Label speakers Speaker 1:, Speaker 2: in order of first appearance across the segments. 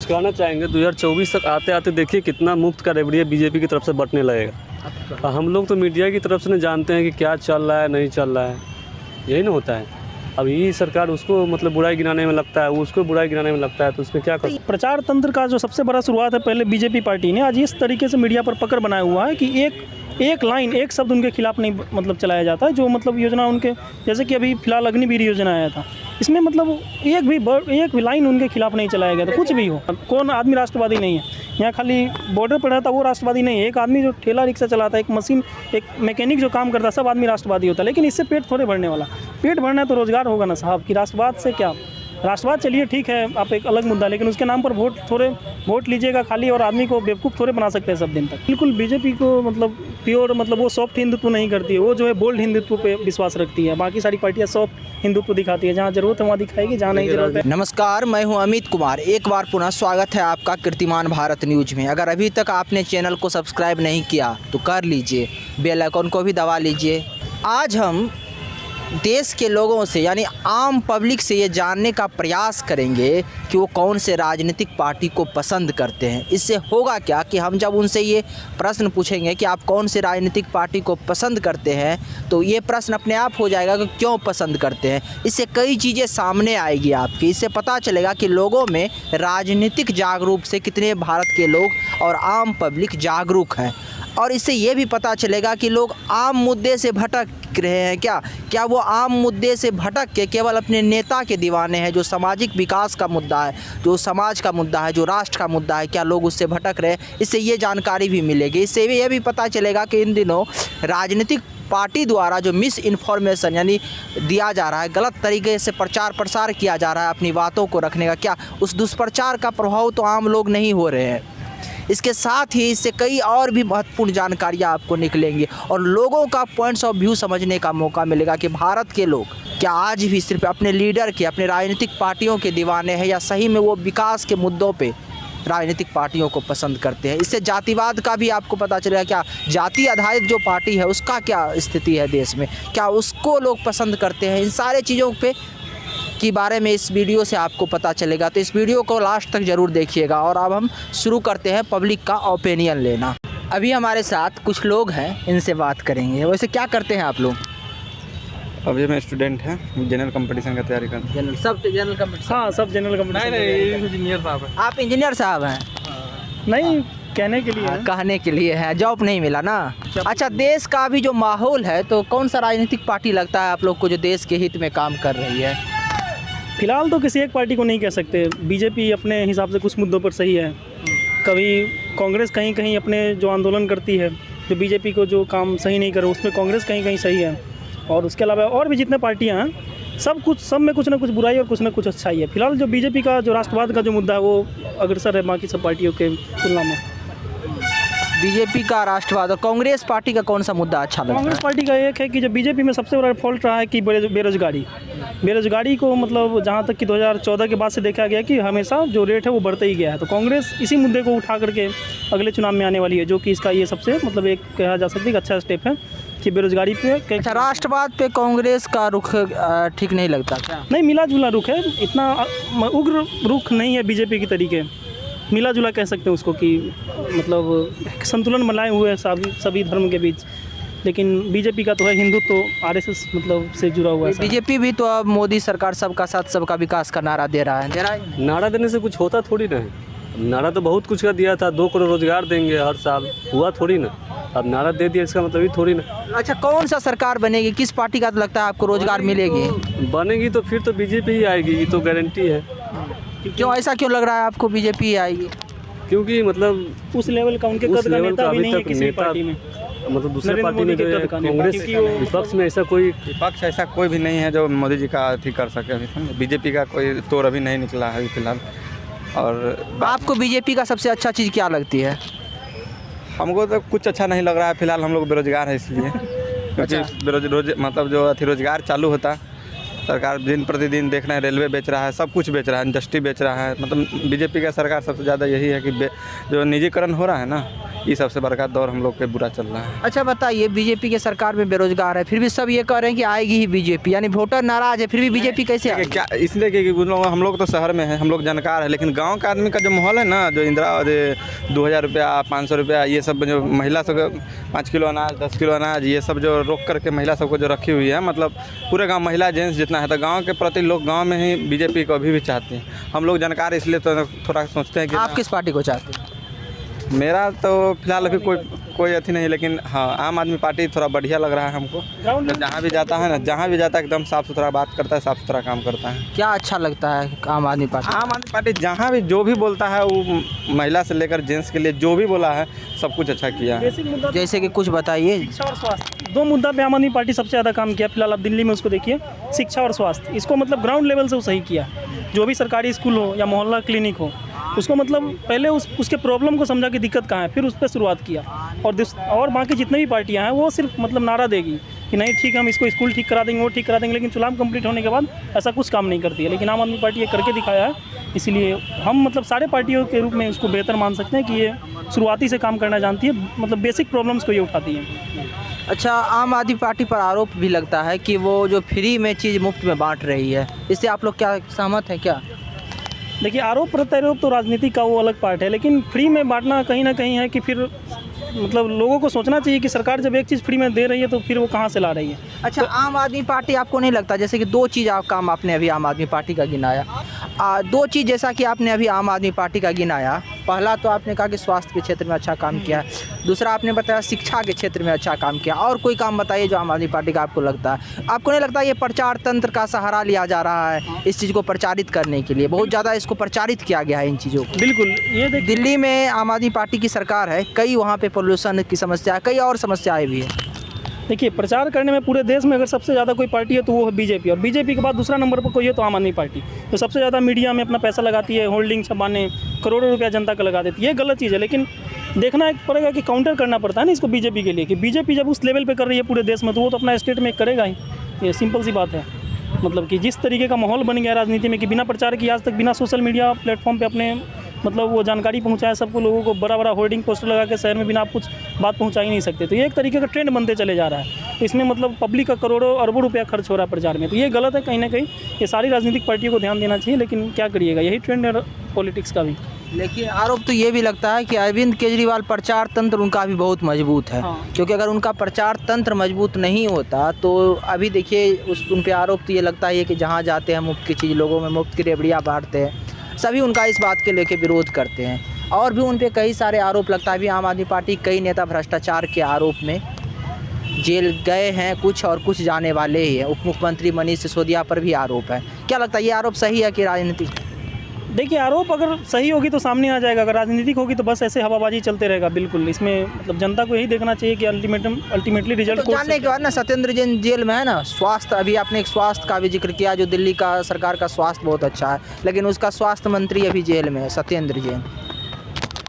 Speaker 1: कहना चाहेंगे 2024 तक आते आते देखिए कितना मुफ्त का रेवड़ी बीजेपी की तरफ से बंटने लगेगा। हम लोग तो मीडिया की तरफ से नहीं जानते हैं कि क्या चल रहा है नहीं चल रहा है, यही ना होता है। अब यही सरकार उसको मतलब बुराई गिनाने में लगता है, उसको बुराई गिनाने में लगता है, तो उसमें क्या कर।
Speaker 2: प्रचार तंत्र का जो सबसे बड़ा शुरुआत है, पहले बीजेपी पार्टी ने आज इस तरीके से मीडिया पर पकड़ बनाया हुआ है कि एक लाइन एक शब्द उनके खिलाफ नहीं मतलब चलाया जाता है। जो मतलब योजना उनके, जैसे कि अभी फिलहाल अग्निवीर योजना आया था, इसमें मतलब एक भी लाइन उनके खिलाफ नहीं चलाया गया था। कुछ भी हो, कौन आदमी राष्ट्रवादी नहीं है यहाँ, खाली बॉर्डर पर रहता वो राष्ट्रवादी नहीं है। एक आदमी जो ठेला रिक्शा चलाता है, एक मशीन, एक मैकेनिक जो काम करता है, सब आदमी राष्ट्रवादी होता है। लेकिन इससे पेट थोड़े भरने वाला, पेट भरना है तो रोजगार होगा ना साहब। कि राष्ट्रवाद से क्या, राष्ट्रवाद चलिए ठीक है, आप एक अलग मुद्दा, लेकिन उसके नाम पर वोट लीजिएगा खाली, और आदमी को बेवकूफ़ थोड़े बना सकते हैं सब दिन तक। बिल्कुल बीजेपी को मतलब प्योर मतलब वो सॉफ्ट हिंदुत्व नहीं करती है, वो जो है बोल्ड हिंदुत्व पे विश्वास रखती है। बाकी सारी पार्टियां सॉफ्ट हिंदुत्व दिखाती है, जहाँ जरूरत है वहाँ दिखाएगी, जहाँ नहीं जरूरत है।
Speaker 3: नमस्कार, मैं हूं अमित कुमार। एक बार पुनः स्वागत है आपका कीर्तिमान भारत न्यूज़ में। अगर अभी तक आपने चैनल को सब्सक्राइब नहीं किया तो कर लीजिए, बेल आइकन को भी दबा लीजिए। आज हम देश के लोगों से यानी आम पब्लिक से ये जानने का प्रयास करेंगे कि वो कौन से राजनीतिक पार्टी को पसंद करते हैं। इससे होगा क्या कि हम जब उनसे ये प्रश्न पूछेंगे कि आप कौन से राजनीतिक पार्टी को पसंद करते हैं, तो ये प्रश्न अपने आप हो जाएगा कि क्यों पसंद करते हैं। इससे कई चीज़ें सामने आएगी आपकी। इससे पता चलेगा कि लोगों में राजनीतिक जागरूक से कितने भारत के लोग और आम पब्लिक जागरूक हैं। और इससे ये भी पता चलेगा कि लोग आम मुद्दे से भटक रहे हैं क्या वो आम मुद्दे से भटक के केवल अपने नेता के दीवाने हैं। जो सामाजिक विकास का मुद्दा है, जो समाज का मुद्दा है, जो राष्ट्र का मुद्दा है, क्या लोग उससे भटक रहे हैं। इससे ये जानकारी भी मिलेगी। इससे भी ये भी पता चलेगा कि इन दिनों राजनीतिक पार्टी द्वारा जो मिस इन्फॉर्मेशन यानी दिया जा रहा है, गलत तरीके से प्रचार प्रसार किया जा रहा है अपनी बातों को रखने का, क्या उस दुष्प्रचार का प्रभाव तो आम लोग नहीं हो रहे हैं। इसके साथ ही इससे कई और भी महत्वपूर्ण जानकारियाँ आपको निकलेंगी और लोगों का पॉइंट्स ऑफ व्यू समझने का मौका मिलेगा कि भारत के लोग क्या आज भी सिर्फ अपने लीडर के, अपने राजनीतिक पार्टियों के दीवाने हैं, या सही में वो विकास के मुद्दों पे राजनीतिक पार्टियों को पसंद करते हैं। इससे जातिवाद का भी आपको पता चलेगा, क्या जाति आधारित जो पार्टी है उसका क्या स्थिति है देश में, क्या उसको लोग पसंद करते हैं। इन सारे चीज़ों पे के बारे में इस वीडियो से आपको पता चलेगा, तो इस वीडियो को लास्ट तक ज़रूर देखिएगा। और अब हम शुरू करते हैं पब्लिक का ओपिनियन लेना। अभी हमारे साथ कुछ लोग हैं, इनसे बात करेंगे। वैसे क्या करते हैं आप लोग?
Speaker 4: अभी मैं स्टूडेंट हैं, जनरल कंपटीशन का तैयारी करता हूँ।
Speaker 3: सब जनरल कंपटीशन?
Speaker 2: हाँ, सब जनरल कंपटीशन।
Speaker 4: नहीं, इंजीनियर साहब है।
Speaker 3: आप इंजीनियर साहब हैं?
Speaker 2: नहीं, कहने के लिए
Speaker 3: कहने के लिए है, जॉब नहीं मिला ना। अच्छा, देश का अभी जो माहौल है, तो कौन सा राजनीतिक पार्टी लगता है आप लोग को जो देश के हित में काम कर रही है?
Speaker 2: फिलहाल तो किसी एक पार्टी को नहीं कह सकते। बीजेपी अपने हिसाब से कुछ मुद्दों पर सही है, कभी कांग्रेस कहीं कहीं अपने जो आंदोलन करती है, जो बीजेपी को जो काम सही नहीं करे उसमें कांग्रेस कहीं कहीं सही है। और उसके अलावा और भी जितने पार्टियां हैं, सब में कुछ ना कुछ बुराई और कुछ ना कुछ अच्छाई है। फिलहाल जो बीजेपी का जो राष्ट्रवाद का जो मुद्दा है वो अग्रसर है बाकी सब पार्टियों के तुलना में।
Speaker 3: बीजेपी का राष्ट्रवाद और कांग्रेस पार्टी का कौन सा मुद्दा अच्छा लगता है?
Speaker 2: कांग्रेस पार्टी का एक है कि जो बीजेपी में सबसे बड़ा फॉल्ट रहा है कि बेरोजगारी को मतलब जहां तक कि 2014 के बाद से देखा गया कि हमेशा जो रेट है वो बढ़ता ही गया है। तो कांग्रेस इसी मुद्दे को उठा करके अगले चुनाव में आने वाली है, जो कि इसका ये सबसे मतलब एक कहा जा सकता है कि अच्छा स्टेप है कि बेरोजगारी पे।
Speaker 3: अच्छा, राष्ट्रवाद पे कांग्रेस का रुख ठीक नहीं लगता क्या?
Speaker 2: नहीं, मिला जुला रुख है, इतना उग्र रुख नहीं है बीजेपी की तरीके। मिला जुला कह सकते हैं उसको कि मतलब संतुलन बनाए हुए है सभी धर्म के बीच। लेकिन बीजेपी का तो है हिंदुत्व, तो आरएसएस मतलब से जुड़ा हुआ है।
Speaker 3: बीजेपी भी तो अब मोदी सरकार सबका साथ सबका विकास का नारा दे रहा है।
Speaker 1: नारा देने से कुछ होता थोड़ी ना है। नारा तो बहुत कुछ का दिया था, 2 करोड़ रोजगार देंगे हर साल, हुआ थोड़ी ना। अब नारा दे दिया इसका मतलब ही थोड़ी ना।
Speaker 3: अच्छा, कौन सा सरकार बनेगी, किस पार्टी का तो लगता है आपको रोजगार मिलेगी?
Speaker 1: बनेगी तो फिर तो बीजेपी ही आएगी, ये तो गारंटी है।
Speaker 3: क्यों, ऐसा क्यों लग रहा है आपको बीजेपी आएगी?
Speaker 1: क्योंकि मतलब
Speaker 2: उस लेवल का उनके कद का नेता भी नहीं है किसी पार्टी में।
Speaker 1: मतलब दूसरे पार्टी में कांग्रेस विपक्ष में ऐसा कोई
Speaker 4: भी नहीं है जो मोदी जी का अथी कर सके। अभी बीजेपी का कोई तोड़ अभी नहीं निकला है फिलहाल। और
Speaker 3: आपको बीजेपी का सबसे अच्छा चीज़ क्या लगती है?
Speaker 4: हमको तो कुछ अच्छा नहीं लग रहा है फिलहाल, हम लोग बेरोजगार है इसलिए। क्योंकि मतलब जो अथी रोजगार चालू होता, सरकार दिन प्रतिदिन देख रहे हैं, रेलवे बेच रहा है, सब कुछ बेच रहा है, इंडस्ट्री बेच रहा है। मतलब बीजेपी का सरकार सबसे ज़्यादा यही है कि जो निजीकरण हो रहा है ना, ये सबसे बड़का दौर हम लोग पे बुरा चल रहा है।
Speaker 3: अच्छा बताइए, बीजेपी के सरकार में बेरोजगार है, फिर भी सब ये कह रहे हैं कि आएगी ही बीजेपी, यानी वोटर नाराज है, फिर भी बीजेपी कैसे आएगी?
Speaker 4: क्या इसलिए कि हम लोग तो शहर में हैं, हम लोग जानकार है, लेकिन गांव का आदमी का जो माहौल है ना, जो इंदिरा 2000 रुपया 500 रुपया ये सब जो महिला सब 5 किलो अनाज 10 किलो अनाज ये सब जो रोक करके महिला सबको जो रखी हुई है, मतलब पूरे गांव महिला जेंट्स जितना है, तो गांव के प्रति लोग गांव में ही बीजेपी को अभी भी चाहते हैं। हम लोग जानकार इसलिए तो थोड़ा सोचते हैं कि
Speaker 3: आप किस पार्टी को चाहते हैं?
Speaker 4: मेरा तो फिलहाल अभी कोई अथी नहीं, लेकिन हाँ आम आदमी पार्टी थोड़ा बढ़िया लग रहा है हमको। तो जहाँ भी जाता है ना, जहाँ भी जाता है एकदम साफ़ सुथरा बात करता है, साफ़ सुथरा काम करता है।
Speaker 3: क्या अच्छा लगता है आम आदमी पार्टी?
Speaker 4: आम आदमी पार्टी जहाँ भी जो भी बोलता है वो महिला से लेकर जेंट्स के लिए जो भी बोला है सब कुछ अच्छा किया है।
Speaker 2: बेसिक मुद्दा
Speaker 3: जैसे कि कुछ बताइए।
Speaker 2: शिक्षा और स्वास्थ्य, 2 मुद्दा पे आम आदमी पार्टी सबसे ज़्यादा काम किया। फिलहाल आप दिल्ली में उसको देखिए, शिक्षा और स्वास्थ्य, इसको मतलब ग्राउंड लेवल से वो सही किया। जो भी सरकारी स्कूल हो या मोहल्ला क्लिनिक हो, उसको मतलब पहले उसके प्रॉब्लम को समझा कि दिक्कत कहाँ है, फिर उस पर शुरुआत किया। और बाकी जितने भी पार्टियां हैं वो सिर्फ मतलब नारा देगी कि नहीं ठीक है हम इसको स्कूल ठीक करा देंगे, वो ठीक करा देंगे, लेकिन चुनाव कंप्लीट होने के बाद ऐसा कुछ काम नहीं करती है। लेकिन आम आदमी पार्टी ये करके दिखाया है, इसलिए हम मतलब सारे पार्टियों के रूप में उसको बेहतर मान सकते हैं कि ये शुरुआती से काम करना जानती है, मतलब बेसिक प्रॉब्लम्स को ये उठाती है।
Speaker 3: अच्छा, आम आदमी पार्टी पर आरोप भी लगता है कि वो जो फ्री में चीज़ मुफ्त में बांट रही है, इससे आप लोग क्या सहमत हैं क्या?
Speaker 2: देखिए, आरोप प्रत्यारोप तो राजनीति का वो अलग पार्ट है, लेकिन फ्री में बांटना कहीं ना कहीं है कि फिर मतलब लोगों को सोचना चाहिए कि सरकार जब एक चीज़ फ्री में दे रही है तो फिर वो कहाँ से ला रही है।
Speaker 3: अच्छा, आम आदमी पार्टी आपको नहीं लगता, जैसे कि 2 चीज़ काम आपने अभी आम आदमी पार्टी का गिनाया, 2 चीज़ जैसा कि आपने अभी आम आदमी पार्टी का गिनाया, पहला तो आपने कहा कि स्वास्थ्य के क्षेत्र में अच्छा काम किया, दूसरा आपने बताया शिक्षा के क्षेत्र में अच्छा काम किया, और कोई काम बताइए जो आम आदमी पार्टी का आपको लगता है? आपको नहीं लगता ये प्रचार तंत्र का सहारा लिया जा रहा है इस चीज़ को प्रचारित करने के लिए? बहुत ज़्यादा इसको प्रचारित किया गया है इन चीज़ों को।
Speaker 2: बिल्कुल, ये देखिए
Speaker 3: दिल्ली में आम आदमी पार्टी की सरकार है, कई वहाँ पे पोल्यूशन की समस्या, कई और समस्याएं भी है।
Speaker 2: देखिए, प्रचार करने में पूरे देश में अगर सबसे ज़्यादा कोई पार्टी है तो वो है बीजेपी, और बीजेपी के बाद दूसरा नंबर पर कोई है तो आम आदमी पार्टी, तो सबसे ज़्यादा मीडिया में अपना पैसा लगाती है, होल्डिंग छपाने, करोड़ों रुपया जनता का लगा देती है। ये गलत चीज़ है, लेकिन देखना एक पड़ेगा कि काउंटर करना पड़ता है ना इसको बीजेपी के लिए, कि बीजेपी जब उस लेवल पे कर रही है पूरे देश में तो वो तो अपना स्टेट में करेगा ही। ये सिंपल सी बात है। मतलब कि जिस तरीके का माहौल बन गया राजनीति में कि बिना प्रचार की आज तक बिना सोशल मीडिया प्लेटफॉर्म पे अपने मतलब वो जानकारी पहुंचाए सबको, लोगों को बड़ा बड़ा होर्डिंग पोस्टर लगा के शहर में बिना आप कुछ बात पहुंचा ही नहीं सकते, तो ये एक तरीके का ट्रेंड बनते चले जा रहा है। तो इसमें मतलब पब्लिक का करोड़ों अरबों रुपया खर्च हो रहा है प्रचार में, तो ये गलत है कहीं ना कहीं। ये सारी राजनीतिक पार्टियों को ध्यान देना चाहिए, लेकिन क्या करिएगा, यही ट्रेंड है पॉलिटिक्स का भी।
Speaker 3: लेकिन आरोप तो ये भी लगता है कि अरविंद केजरीवाल प्रचार तंत्र उनका भी बहुत मजबूत है।
Speaker 2: हाँ।
Speaker 3: क्योंकि अगर उनका प्रचार तंत्र मजबूत नहीं होता तो अभी देखिए उन पे आरोप तो ये लगता है कि जहाँ जाते हैं मुफ्त की चीज़, लोगों में मुफ्त की रेवड़ियाँ बांटते हैं, सभी उनका इस बात के लेके विरोध करते हैं। और भी उन पे कई सारे आरोप लगता है। अभी आम आदमी पार्टी कई नेता भ्रष्टाचार के आरोप में जेल गए हैं कुछ, और कुछ जाने वाले ही हैं। उप मुख्यमंत्री मनीष सिसोदिया पर भी आरोप है। क्या लगता है ये आरोप सही है कि राजनीतिक?
Speaker 2: देखिए, आरोप अगर सही होगी तो सामने आ जाएगा, अगर राजनीतिक होगी तो बस ऐसे हवाबाजी चलते रहेगा। बिल्कुल, इसमें मतलब जनता को यही देखना चाहिए कि अल्टीमेटली रिजल्ट
Speaker 3: तो जानने के बाद ना, सत्येंद्र जैन जेल में है ना, स्वास्थ्य, अभी आपने एक स्वास्थ्य का भी जिक्र किया, जो दिल्ली का सरकार का स्वास्थ्य बहुत अच्छा है, लेकिन उसका स्वास्थ्य मंत्री अभी जेल में है, सत्येंद्र जैन।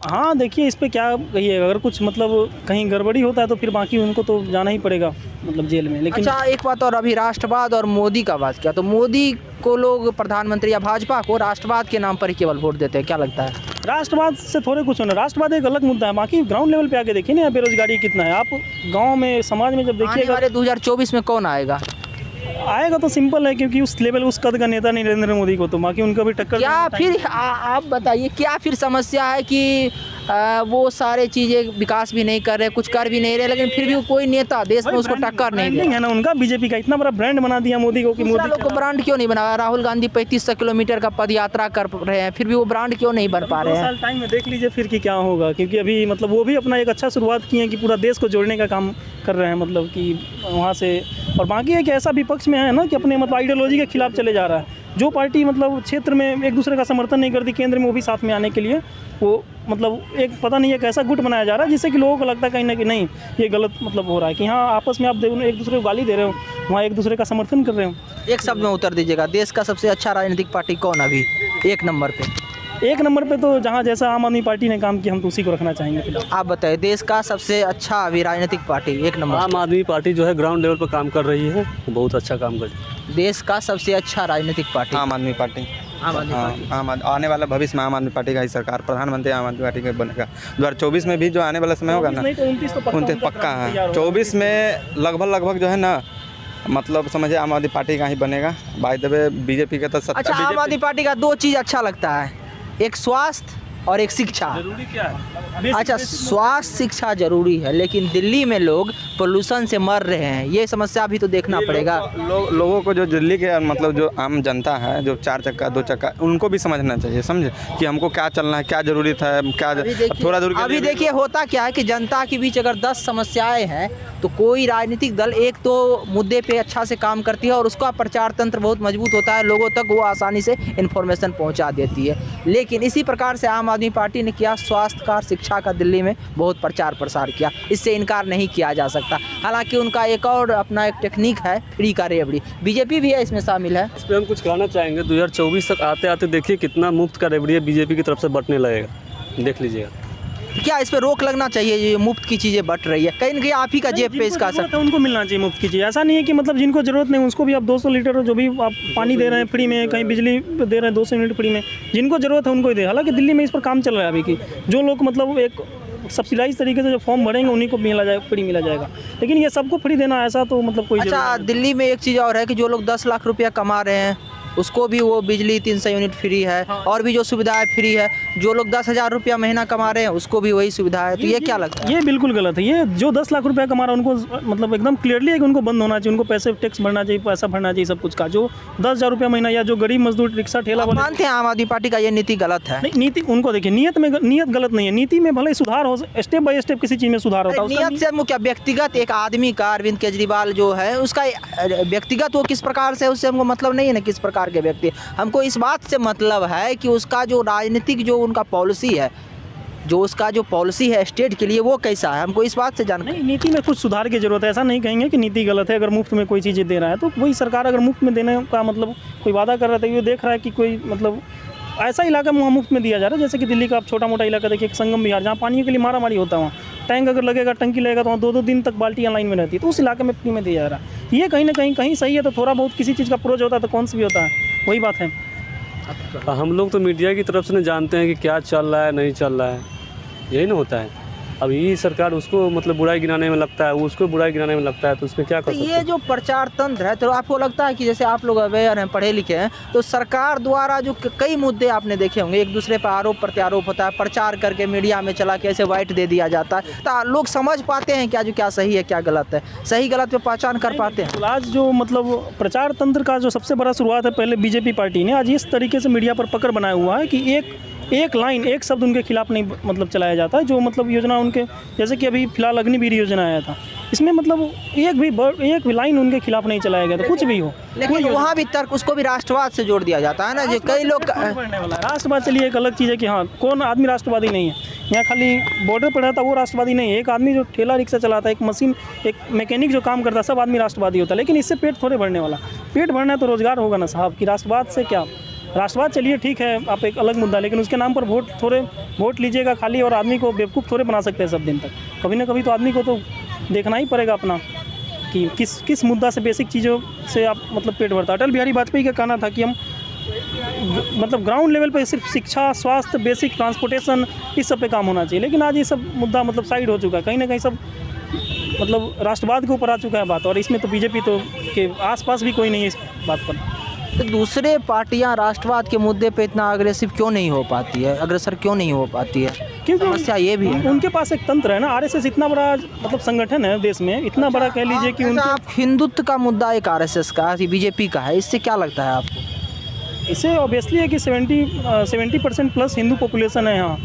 Speaker 2: हाँ, देखिए इस पे क्या कहिएगा, अगर कुछ मतलब कहीं गड़बड़ी होता है तो फिर बाकी उनको तो जाना ही पड़ेगा मतलब जेल में। लेकिन
Speaker 3: अच्छा, एक बात और, अभी राष्ट्रवाद और मोदी का बात किया, तो मोदी को लोग प्रधानमंत्री या भाजपा को राष्ट्रवाद के नाम पर ही केवल वोट देते हैं, क्या लगता है?
Speaker 2: राष्ट्रवाद से थोड़े कुछ होना, राष्ट्रवाद एक अलग मुद्दा है, बाकी ग्राउंड लेवल पे आके देखिए ना बेरोजगारी कितना है। आप गाँव में समाज में जब देखिएगा,
Speaker 3: 2024 में कौन आएगा?
Speaker 2: आएगा तो सिंपल है, क्योंकि उस लेवल उस कद का नेता नहीं नरेंद्र मोदी को, तो बाकी उनका भी टक्कर।
Speaker 3: क्या फिर आप बताइए, क्या फिर समस्या है कि वो सारे चीज़ें विकास भी नहीं कर रहे, कुछ कर भी नहीं रहे, लेकिन फिर भी कोई नेता देश में उसको टक्कर नहीं दे?
Speaker 2: है ना, उनका बीजेपी का इतना बड़ा ब्रांड बना दिया मोदी को कि मोदी
Speaker 3: लोग को ब्रांड क्यों नहीं बना? राहुल गांधी 3500 किलोमीटर का पद यात्रा कर रहे हैं, फिर भी वो ब्रांड क्यों नहीं बन पा रहे हैं?
Speaker 2: 2 साल टाइम में देख लीजिए फिर कि क्या होगा, क्योंकि अभी मतलब वो भी अपना एक अच्छा शुरुआत किए हैं कि पूरा देश को जोड़ने का काम कर रहे हैं, मतलब कि वहाँ से। और बाकी है कि ऐसा विपक्ष में है ना कि अपने मतलब आइडियोलॉजी के खिलाफ चले जा रहा है। जो पार्टी मतलब क्षेत्र में एक दूसरे का समर्थन नहीं करती, केंद्र में वो भी साथ में आने के लिए वो मतलब एक पता नहीं है कैसा गुट बनाया जा रहा है, जिससे कि लोगों को लगता है कहीं ना कहीं नहीं ये गलत मतलब हो रहा है कि हाँ आपस में आप एक दूसरे को गाली दे रहे हो, वहाँ एक दूसरे का समर्थन कर रहे हो।
Speaker 3: एक शब्द में उत्तर दीजिएगा, देश का सबसे अच्छा राजनीतिक पार्टी कौन अभी 1 नंबर पे?
Speaker 2: 1 नंबर पे तो जहाँ जैसा आम आदमी पार्टी ने काम किया हम तो उसी को रखना चाहेंगे फिलहाल।
Speaker 3: आप बताइए, देश का सबसे अच्छा अभी राजनीतिक पार्टी 1 नंबर?
Speaker 1: आम आदमी पार्टी जो है ग्राउंड लेवल पर काम कर रही है, बहुत अच्छा काम कर रही है।
Speaker 3: देश का सबसे अच्छा राजनीतिक पार्टी?
Speaker 4: आम आदमी पार्टी। आने वाला भविष्य में आम आदमी पार्टी का ही सरकार, प्रधानमंत्री आम आदमी पार्टी का बनेगा। 2024 में भी जो आने वाला समय होगा ना, 29 पक्का है। 24 में लगभग जो है ना, मतलब समझिए आम आदमी पार्टी का ही बनेगा। बाय द वे बीजेपी का तो सत्ता।
Speaker 3: अच्छा, आम आदमी पार्टी का दो चीज़ अच्छा लगता है, एक स्वास्थ्य और एक शिक्षा।
Speaker 1: जरूरी क्या है?
Speaker 3: अच्छा, स्वास्थ्य शिक्षा जरूरी है, लेकिन दिल्ली में लोग पोल्यूशन से मर रहे हैं, ये समस्या भी तो देखना पड़ेगा।
Speaker 4: लोगों को जो दिल्ली के मतलब जो आम जनता है, जो 4 चक्का 2 चक्का, उनको भी समझना चाहिए, समझे कि हमको क्या चलना है, क्या जरूरी था, क्या थोड़ा दूर।
Speaker 3: अभी देखिए होता क्या है कि जनता के बीच अगर 10 समस्याएं हैं तो कोई राजनीतिक दल एक तो मुद्दे पे अच्छा से काम करती है और उसका प्रचार तंत्र बहुत मजबूत होता है, लोगों तक वो आसानी से इन्फॉर्मेशन पहुंचा देती है। लेकिन इसी प्रकार से आम आदमी पार्टी ने किया, स्वास्थ्य का, शिक्षा का दिल्ली में बहुत प्रचार प्रसार किया, इससे इनकार नहीं किया जा सकता। हालांकि उनका एक और अपना एक टेक्निक है, फ्री का रेवड़ी, बीजेपी भी है इसमें शामिल है।
Speaker 1: इस पर हम कुछ कहना चाहेंगे। 2024 तक आते आते देखिए कितना मुफ्त का रेवड़ी बीजेपी की तरफ से बंटने लगेगा, देख लीजिएगा।
Speaker 3: क्या इस पे रोक लगना चाहिए? ये मुफ्त की चीज़ें बंट रही है, कहीं ना कहीं आप ही का जेब पे इसका असर।
Speaker 2: तो उनको मिलना चाहिए मुफ्त की चीज़। ऐसा नहीं है कि मतलब जिनको ज़रूरत नहीं उसको भी आप 200 लीटर जो भी आप पानी दे रहे हैं फ्री में, कहीं बिजली दे रहे हैं 200 यूनिट फ्री में, जिनको ज़रूरत है उनको ही दे। हालांकि दिल्ली में इस पर काम चल रहा है अभी कि जो लोग मतलब एक सब्सिडाइज तरीके से जो फॉर्म भरेंगे उन्हीं को मिला जाएगा, फ्री मिला जाएगा। लेकिन ये सबको फ्री देना ऐसा तो मतलब कोई।
Speaker 3: अच्छा, दिल्ली में एक चीज़ और है कि जो लोग 10 लाख रुपया कमा रहे हैं उसको भी वो बिजली 300 यूनिट फ्री है, और भी जो सुविधाएं फ्री है। जो लोग 10,000 रुपया महीना कमा रहे हैं उसको भी वही सुविधा है। तो ये क्या लगता है?
Speaker 2: ये बिल्कुल गलत है। ये जो 10 लाख रुपया कमा रहा है उनको मतलब एकदम क्लियरली है कि उनको बंद होना चाहिए, उनको पैसे टैक्स भरना चाहिए, पैसा भरना चाहिए सब कुछ का। जो 10,000 रुपया महीना या जो गरीब मजदूर रिक्शा ठेला वाले,
Speaker 3: मानते हैं आम आदमी पार्टी का ये नीति गलत है?
Speaker 2: नहीं, नीति उनको देखिए, नीयत गलत नहीं है। नीति में भले सुधार हो, स्टेप बाय स्टेप किसी चीज़ में सुधार होता है।
Speaker 3: नियत से क्या व्यक्तिगत एक आदमी का, अरविंद केजरीवाल जो है उसका व्यक्तिगत वो किस प्रकार से, उससे हमको मतलब नहीं है ना किस प्रकार के व्यक्ति। हमको इस बात से मतलब है कि उसका जो राजनीतिक जो उनका पॉलिसी है, जो उसका जो पॉलिसी है स्टेट के लिए, वो कैसा है, हमको इस बात से जानना।
Speaker 2: नहीं, नीति में कुछ सुधार की जरूरत है। ऐसा नहीं कहेंगे कि नीति गलत है। अगर मुफ्त में कोई चीज़ें दे रहा है तो वही सरकार अगर मुफ्त में देने का मतलब कोई वादा कर रहा था, ये देख रहा है कि कोई मतलब ऐसा इलाका मुफ्त में दिया जा रहा है, जैसे कि दिल्ली का आप छोटा मोटा इलाका देखिए, संगम विहार, जहाँ पानी के लिए मारा मारी होता है, वहाँ टैंक अगर लगेगा, टंकी लगेगा तो वहाँ 2-2 दिन तक बाल्टियाँ लाइन में रहती है, तो उस इलाके में फ्री में दिया जा रहा है। ये कहीं ना कहीं सही है। तो थोड़ा बहुत किसी चीज़ का प्रोज होता है तो कौन सा भी होता है, वही बात है।
Speaker 1: हम लोग तो मीडिया की तरफ से नहीं जानते हैं कि क्या चल रहा है नहीं चल रहा है, यही ना होता है। अब ये सरकार उसको मतलब बुराई गिनाने में लगता है, उसको बुराई गिनाने में लगता है, तो उसमें क्या कर सकते हैं?
Speaker 3: ये जो प्रचार तंत्र है, तो आपको लगता है कि जैसे आप लोग अवेयर हैं, पढ़े लिखे हैं, तो सरकार द्वारा जो कई मुद्दे आपने देखे होंगे, एक दूसरे पर आरोप प्रत्यारोप होता है, प्रचार करके मीडिया में चला के ऐसे वाइट दे दिया जाता है, तो लोग समझ पाते हैं क्या जो क्या सही है क्या गलत है, सही गलत पे पहचान कर पाते हैं?
Speaker 2: आज जो मतलब प्रचार तंत्र का जो सबसे बड़ा शुरुआत है, पहले बीजेपी पार्टी ने आज इस तरीके से मीडिया पर पकड़ बनाया हुआ है कि एक लाइन, एक शब्द उनके खिलाफ नहीं मतलब चलाया जाता है। जो मतलब योजना उनके, जैसे कि अभी फिलहाल अग्निवीर योजना आया था, इसमें मतलब एक भी लाइन उनके खिलाफ नहीं चलाया गया था, कुछ भी हो।
Speaker 3: लेकिन वहाँ भी तर्क, उसको भी राष्ट्रवाद से जोड़ दिया जाता है ना, जो कई लोग।
Speaker 2: राष्ट्रवाद चलिए एक अलग चीज़ है कि हाँ, कौन आदमी राष्ट्रवादी नहीं है। यहाँ खाली बॉर्डर पर रहता वो राष्ट्रवादी नहीं है। एक आदमी जो ठेला रिक्शा चलाता है, एक मशीन, एक मैकेनिक जो काम करता है, सब आदमी राष्ट्रवादी होता है। लेकिन इससे पेट थोड़े भरने वाला, पेट भरना है तो रोजगार होगा ना साहब। कि राष्ट्रवाद से क्या, राष्ट्रवाद चलिए ठीक है, आप एक अलग मुद्दा, लेकिन उसके नाम पर वोट लीजिएगा खाली, और आदमी को बेवकूफ़ थोड़े बना सकते हैं सब दिन तक। कभी ना कभी तो आदमी को तो देखना ही पड़ेगा अपना कि किस मुद्दा से, बेसिक चीज़ों से आप मतलब पेट भरता। अटल बिहारी वाजपेयी का कहना था कि हम मतलब ग्राउंड लेवल पे सिर्फ शिक्षा, स्वास्थ्य, बेसिक ट्रांसपोर्टेशन, इस सब पे काम होना चाहिए। लेकिन आज ये सब मुद्दा मतलब साइड हो चुका है, कहीं ना कहीं सब मतलब राष्ट्रवाद के ऊपर आ चुका है बात। और इसमें तो बीजेपी तो के आसपास भी कोई नहीं है इस बात पर।
Speaker 3: तो दूसरे पार्टियां राष्ट्रवाद के मुद्दे पे इतना अग्रेसिव क्यों नहीं हो पाती है, अग्रसर क्यों नहीं हो पाती है?
Speaker 2: क्योंकि
Speaker 3: समस्या ये भी है,
Speaker 2: उनके पास एक तंत्र है ना। आरएसएस इतना बड़ा मतलब संगठन है देश में, इतना बड़ा कह लीजिए कि उनके।
Speaker 3: आप हिंदुत्व का मुद्दा एक आरएसएस का, बीजेपी का है, इससे क्या लगता है आपको?
Speaker 2: इससे ऑब्वियसली है कि 70% प्लस हिंदू पॉपुलेशन है यहाँ।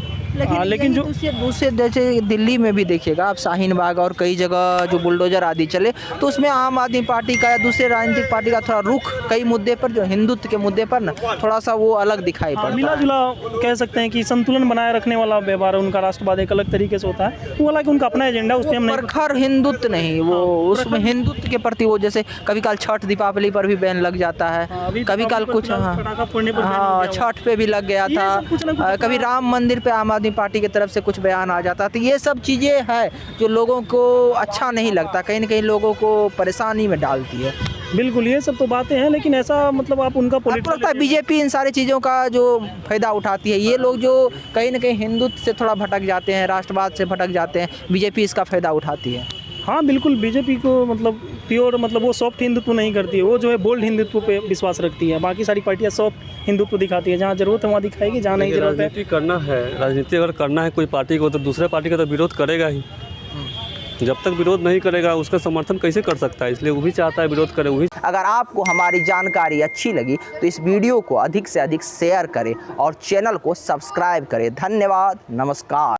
Speaker 2: लेकिन जो
Speaker 3: दूसरे जैसे दिल्ली में भी देखिएगा आप, शाहीन बाग और कई जगह जो बुलडोजर आदि चले, तो उसमें आम आदमी पार्टी का या दूसरे राजनीतिक पार्टी का थोड़ा रुख कई मुद्दे पर, जो हिंदुत्व के मुद्दे पर ना, थोड़ा सा वो अलग दिखाई पड़ता है।
Speaker 2: मिला जुला कह सकते हैं कि संतुलन बनाए रखने वाला व्यवहार उनका, राष्ट्रवाद एक अलग तरीके से होता है। वो हालांकि उनका अपना एजेंडा, उसमें हम
Speaker 3: प्रखर हिंदुत्व नहीं, वो उसमें हिंदुत्व के प्रति वो, जैसे कभी काल छठ दीपावली पर भी बैन लग जाता है, कभी काल कुछ हाँ छठ पे भी लग गया था, कभी राम मंदिर पे आम आदमी पार्टी की तरफ से कुछ बयान आ जाता। तो ये सब चीज़ें हैं जो लोगों को अच्छा नहीं लगता, कहीं ना कहीं लोगों को परेशानी में डालती है।
Speaker 2: बिल्कुल, ये सब तो बातें हैं, लेकिन ऐसा मतलब आप उनका
Speaker 3: आपको लगता है बीजेपी इन सारी चीज़ों का जो फायदा उठाती है? ये लोग जो कहीं ना कहीं हिंदुत्व से थोड़ा भटक जाते हैं, राष्ट्रवाद से भटक जाते हैं, बीजेपी इसका फायदा उठाती है?
Speaker 2: हाँ बिल्कुल, बीजेपी को मतलब प्योर मतलब वो सॉफ्ट हिंदुत्व नहीं करती है, वो जो है बोल्ड हिंदुत्व पे विश्वास रखती है। बाकी सारी पार्टियाँ सॉफ्ट हिंदुत्व दिखाती है, जहाँ जरूरत है वहाँ दिखाएगी, जहाँ नहीं जरूरत है।
Speaker 1: राजनीति करना है, राजनीति अगर करना है कोई पार्टी को तो दूसरे पार्टी का तो विरोध करेगा ही। जब तक विरोध नहीं करेगा उसका समर्थन कैसे कर सकता है? इसलिए वो भी चाहता है विरोध करे, वही।
Speaker 3: अगर आपको हमारी जानकारी अच्छी लगी तो इस वीडियो को अधिक से अधिक शेयर करें और चैनल को सब्सक्राइब करें। धन्यवाद, नमस्कार।